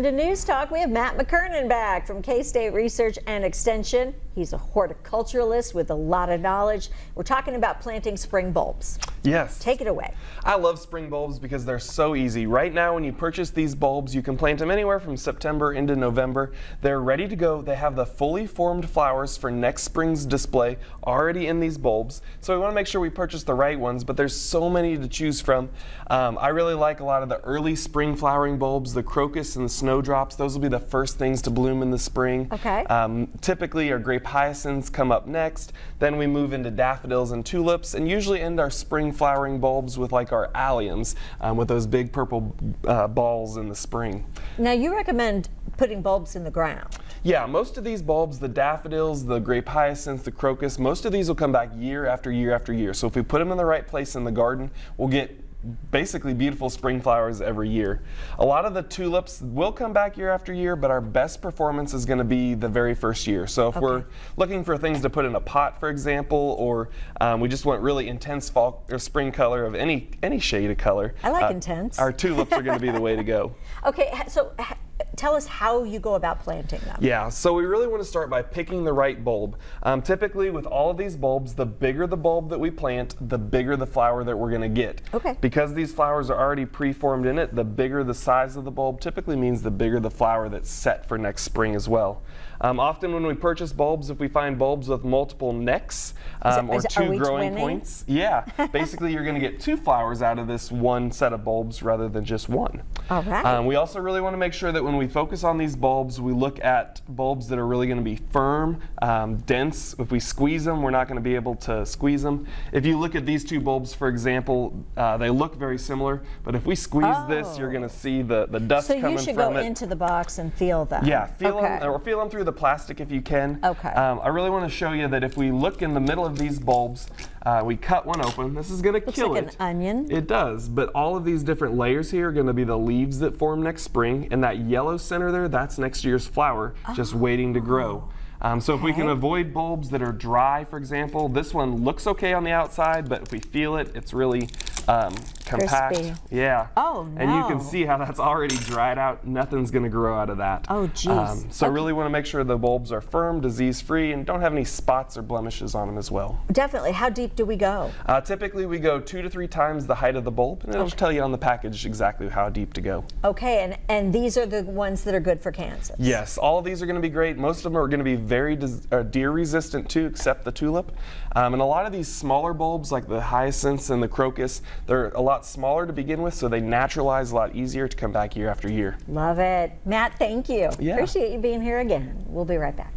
To News Talk, we have Matt McKernan back from K-State Research and Extension. He's a horticulturalist with a lot of knowledge. We're talking about planting spring bulbs. Yes. Take it away. I love spring bulbs because they're so easy. Right now, when you purchase these bulbs, you can plant them anywhere from September into November. They're ready to go. They have the fully formed flowers for next spring's display already in these bulbs. So we want to make sure we purchase the right ones, but there's so many to choose from. I really like a lot of the early spring flowering bulbs, the crocus and the snowdrops. Those will be the first things to bloom in the spring. Okay. Typically, our grape hyacinths come up next. Then we move into daffodils and tulips, and usually end our spring flowering bulbs with like our alliums, with those big purple balls in the spring. Now, you recommend putting bulbs in the ground. Yeah, most of these bulbs, the daffodils, the grape hyacinths, the crocus, most of these will come back year after year after year. So if we put them in the right place in the garden, we'll get basically beautiful spring flowers every year. A lot of the tulips will come back year after year, but our best performance is going to be the very first year. So if we're looking for things to put in a pot, for example, or we just want really intense fall or spring color of any shade of color. I like intense. Our tulips are going to be the way to go. Okay, so tell us how you go about planting them. Yeah, so we really want to start by picking the right bulb. Typically with all of these bulbs, the bigger the bulb that we plant, the bigger the flower that we're going to get. Okay. Because these flowers are already preformed in it, the bigger the size of the bulb typically means the bigger the flower that's set for next spring as well. Often when we purchase bulbs, if we find bulbs with multiple necks or two growing points, yeah, basically you're going to get two flowers out of this one set of bulbs rather than just one. All right. We also really want to make sure that when we focus on these bulbs, we look at bulbs that are really going to be firm, dense. If we squeeze them, we're not going to be able to squeeze them. If you look at these two bulbs, for example, they look very similar, but if we squeeze this, you're going to see the dust coming from it. So you should go into the box and feel them. Yeah, feel them through the plastic if you can. Okay. I really want to show you that if we look in the middle of these bulbs, we cut one open. This is going to kill it. Looks like an onion. It does, but all of these different layers here are going to be the leaves that form next spring, and that yellow center there, that's next year's flower, just waiting to grow. So if we can avoid bulbs that are dry, for example, this one looks okay on the outside, but if we feel it, it's really compact. Crispy. Yeah. Oh, no. And you can see how that's already dried out. Nothing's going to grow out of that. Oh, geez. So really want to make sure the bulbs are firm, disease-free, and don't have any spots or blemishes on them as well. Definitely. How deep do we go? Typically, we go 2 to 3 times the height of the bulb, and it'll tell you on the package exactly how deep to go. Okay, and these are the ones that are good for Kansas? Yes, all of these are going to be great. Most of them are going to be very deer resistant too, except the tulip. And a lot of these smaller bulbs, like the hyacinths and the crocus, they're a lot smaller to begin with, so they naturalize a lot easier to come back year after year. Love it. Matt, thank you. Yeah. Appreciate you being here again. We'll be right back.